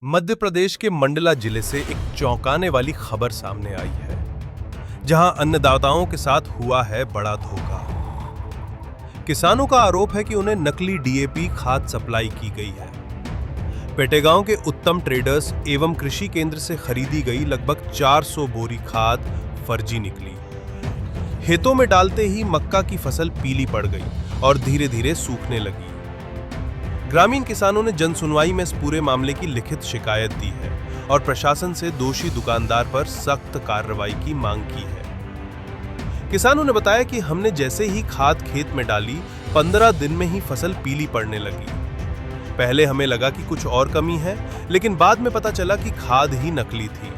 मध्य प्रदेश के मंडला जिले से एक चौंकाने वाली खबर सामने आई है, जहां अन्नदाताओं के साथ हुआ है बड़ा धोखा। किसानों का आरोप है कि उन्हें नकली डीएपी खाद सप्लाई की गई है। पेटेगांव के उत्तम ट्रेडर्स एवं कृषि केंद्र से खरीदी गई लगभग 400 बोरी खाद फर्जी निकली। खेतों में डालते ही मक्का की फसल पीली पड़ गई और धीरे धीरे सूखने लगी। ग्रामीण किसानों ने जन सुनवाई में इस पूरे मामले की लिखित शिकायत दी है और प्रशासन से दोषी दुकानदार पर सख्त कार्रवाई की मांग की है। किसानों ने बताया कि हमने जैसे ही खाद खेत में डाली 15 दिन में ही फसल पीली पड़ने लगी। पहले हमें लगा कि कुछ और कमी है, लेकिन बाद में पता चला कि खाद ही नकली थी,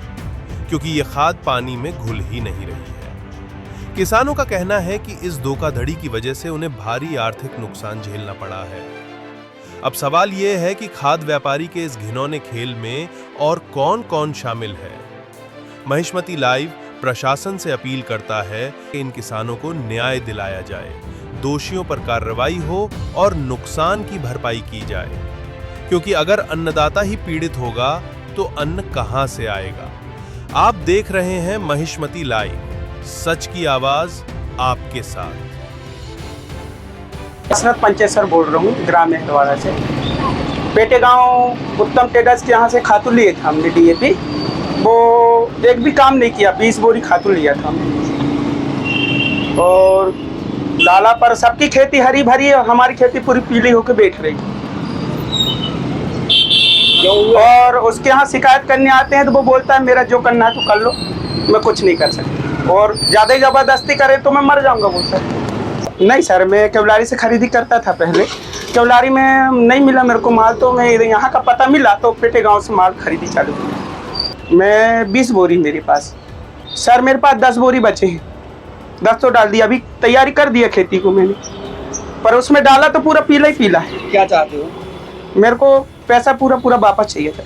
क्योंकि यह खाद पानी में घुल ही नहीं रही है। किसानों का कहना है कि इस धोखाधड़ी की वजह से उन्हें भारी आर्थिक नुकसान झेलना पड़ा है। अब सवाल यह है कि खाद व्यापारी के इस घिनौने खेल में और कौन कौन शामिल है। महिष्मती लाइव प्रशासन से अपील करता है कि इन किसानों को न्याय दिलाया जाए, दोषियों पर कार्रवाई हो और नुकसान की भरपाई की जाए, क्योंकि अगर अन्नदाता ही पीड़ित होगा तो अन्न कहां से आएगा। आप देख रहे हैं महिष्मती लाइव, सच की आवाज आपके साथ। हसरत पंचेसर बोल रहा हूँ, ग्राम मेहतवाड़ा से। पेटेगांव उत्तम ट्रेडर्स के यहाँ से खातू लिए थे हमने डीएपी। वो एक भी काम नहीं किया, 20 बोरी खातू लिया था हमने। और लाला पर सबकी खेती हरी भरी है, हमारी खेती पूरी पीली होकर बैठ रही। और उसके यहाँ शिकायत करने आते हैं तो वो बोलता है मेरा जो करना है तो कर लो, मैं कुछ नहीं कर सकता। और ज़्यादा जबरदस्ती करे तो मैं मर जाऊँगा बोलता है। नहीं सर, मैं केवलारी से खरीदी करता था पहले। केवलारी में नहीं मिला मेरे को माल, तो मैं यहाँ का पता मिला तो पेटेगांव से माल खरीदी चालू की। मैं 20 बोरी मेरे पास। सर मेरे पास 10 बोरी बचे हैं, 10 तो डाल दिया। अभी तैयारी कर दिया खेती को मैंने, पर उसमें डाला तो पूरा पीला ही पीला है। क्या चाहते हो? मेरे को पैसा पूरा वापस चाहिए था।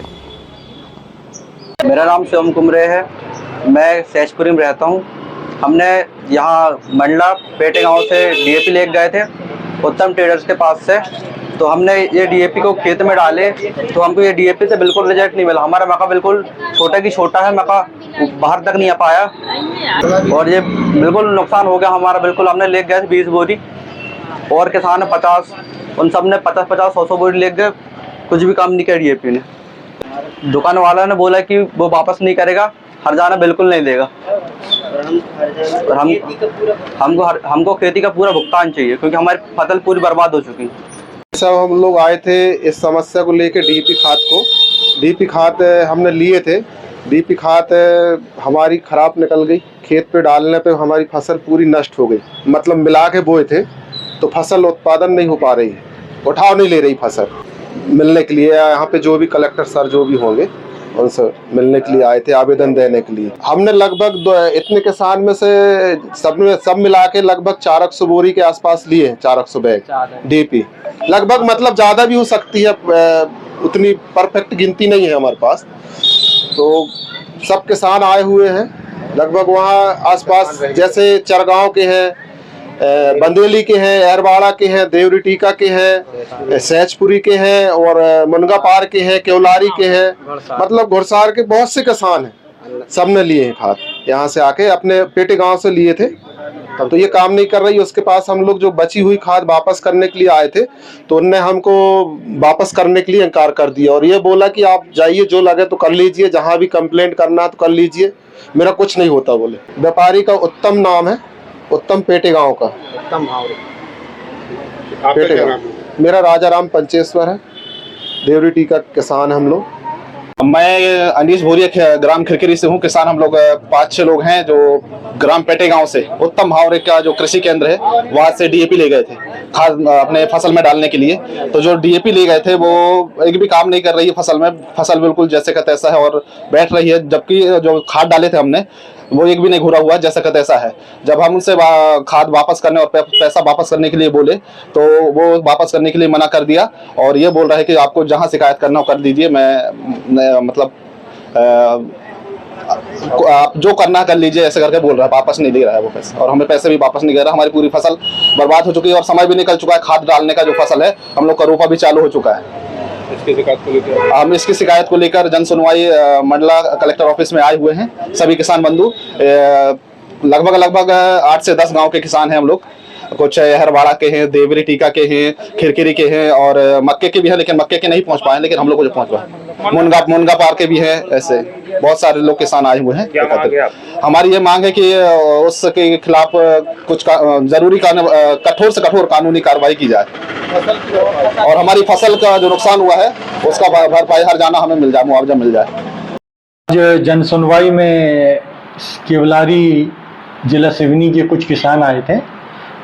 मेरा नाम शिवम कुमरे है, मैं सहजपुरी में रहता हूँ। हमने यहाँ मंडला पेटेगांव से डीएपी ले गए थे उत्तम ट्रेडर्स के पास से। तो हमने ये डीएपी को खेत में डाले तो हमको ये डीएपी से बिल्कुल रिजल्ट नहीं मिला। हमारा मक्का बिल्कुल छोटा की छोटा है, मक्का बाहर तक नहीं आ पाया और ये बिल्कुल नुकसान हो गया हमारा। बिल्कुल हमने ले गए थे 20 बोरी और किसान 50, उन सब ने 50-50, 100-100 बोरी ले गए, कुछ भी काम नहीं किया डीएपी ने। दुकान वाला ने बोला कि वो वापस नहीं करेगा, हर्जाना बिल्कुल नहीं देगा। और हमको खेती का पूरा भुगतान चाहिए, क्योंकि हमारी फसल पूरी बर्बाद हो चुकी है। सब हम लोग आए थे इस समस्या को लेके डीपी खाद हमने लिए थे। डीपी खाद हमारी खराब निकल गई। खेत पे डालने पे हमारी फसल पूरी नष्ट हो गई। मतलब मिला के बोए थे तो फसल उत्पादन नहीं हो पा रही है, उठाव नहीं ले रही फसल। मिलने के लिए यहाँ पे जो भी कलेक्टर सर जो भी होंगे उनसे मिलने के लिए आए थे, आवेदन देने के लिए। हमने लगभग इतने किसान में से सब मिला के लगभग 400 बोरी के आसपास लिए हैं, 400 बैग डीपी लगभग। मतलब ज़्यादा भी हो सकती है, उतनी परफेक्ट गिनती नहीं है हमारे पास। तो सब किसान आए हुए हैं लगभग वहाँ आसपास, जैसे चरगांव के हैं, बंदेली के हैं, एरवाड़ा के हैं, देवरी टीका के हैं, सहजपुरी के हैं और मुनगा पार के हैं, केवलारी के हैं। मतलब घुड़सार के बहुत से किसान हैं, सब ने लिए हैं खाद। यहाँ से आके अपने पेटेगांव से लिए थे, तब तो ये काम नहीं कर रही। उसके पास हम लोग जो बची हुई खाद वापस करने के लिए आए थे तो उनने हमको वापस करने के लिए इनकार कर दिया और ये बोला कि आप जाइए, जो लगे तो कर लीजिए, जहाँ भी कंप्लेंट करना तो कर लीजिए, मेरा कुछ नहीं होता बोले। व्यापारी का उत्तम नाम है, उत्तम पेटेगांव का। उत्तम पेटेगांव मेरा राजाराम पंचेश्वर है, देवरी टीका किसान हम लोग। मैं अनीश भोरिया ग्राम खिरकिरी से हूँ। किसान हम लोग 5-6 लोग हैं जो ग्राम पेटेगांव से उत्तम भावरे का जो कृषि केंद्र है वहाँ से डीएपी ले गए थे खाद अपने फसल में डालने के लिए। तो जो डीएपी ले गए थे वो एक भी काम नहीं कर रही है फसल में। फसल बिल्कुल जैसे का तैसा है और बैठ रही है, जबकि जो खाद डाले थे हमने वो एक भी नहीं घुरा हुआ, जैसा का तैसा है। जब हम उनसे खाद वापस करने और पैसा वापस करने के लिए बोले तो वो वापस करने के लिए मना कर दिया और ये बोल रहा है कि आपको जहां शिकायत करना हो कर दीजिए, मैं मतलब आप जो करना कर लीजिए, ऐसे करके बोल रहा है। वापस नहीं दे रहा है वो पैसे और हमें पैसे भी वापस नहीं दे रहा। हमारी पूरी फसल बर्बाद हो चुकी है और समय भी निकल चुका है। खाद डालने का जो फसल है हम लोग का रोपा भी चालू हो चुका है। इसकी शिकायत को लेकर हम इसकी शिकायत को लेकर जन सुनवाई मंडला कलेक्टर ऑफिस में आए हुए हैं। सभी किसान बंधु लगभग 8 से 10 गांव के किसान हैं हम लोग। कुछ हरवाड़ा के हैं, देवरी टीका के हैं, खिरकिरी के हैं और मक्के के भी हैं, लेकिन मक्के के नहीं पहुंच पाए, लेकिन हम लोग को जो पहुंच पाए मुनगा पार के भी हैं। ऐसे बहुत सारे लोग किसान आए हुए हैं। हमारी ये मांग है कि उसके खिलाफ कुछ जरूरी कठोर से कठोर कानूनी कार्रवाई की जाए और हमारी फसल का जो नुकसान हुआ है उसका भरपाई हर्जाना हमें मिल जाए, मुआवजा मिल जाए। आज जन सुनवाई में केवलारी जिला सिवनी के कुछ किसान आए थे।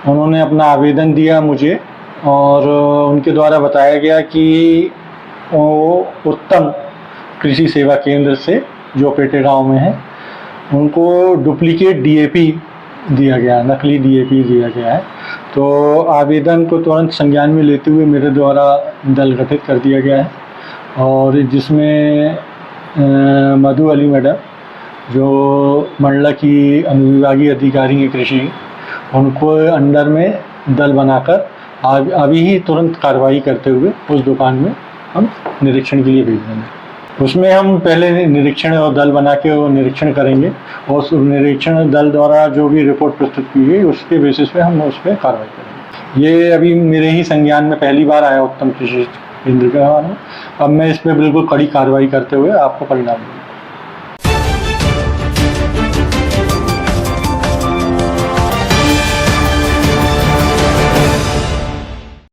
उन्होंने अपना आवेदन दिया मुझे और उनके द्वारा बताया गया कि वो उत्तम कृषि सेवा केंद्र से जो पेटे गांव में है उनको डुप्लीकेट डीएपी दिया गया, नकली डीएपी दिया गया है। तो आवेदन को तुरंत संज्ञान में लेते हुए मेरे द्वारा दल गठित कर दिया गया है और जिसमें मधु अली मैडम जो मंडला की अनुविभागीय अधिकारी हैं कृषि, उनको अंडर में दल बनाकर अभी ही तुरंत कार्रवाई करते हुए उस दुकान में हम निरीक्षण के लिए भेज देंगे। उसमें हम पहले निरीक्षण और दल बना के वो निरीक्षण करेंगे और उस निरीक्षण दल द्वारा जो भी रिपोर्ट प्रस्तुत की गई उसके बेसिस पे हम उस पर कार्रवाई करेंगे। ये अभी मेरे ही संज्ञान में पहली बार आया उत्तम कृषि केंद्र का। अब मैं इस पर बिल्कुल कड़ी कार्रवाई करते हुए आपको परिणाम दूंगा।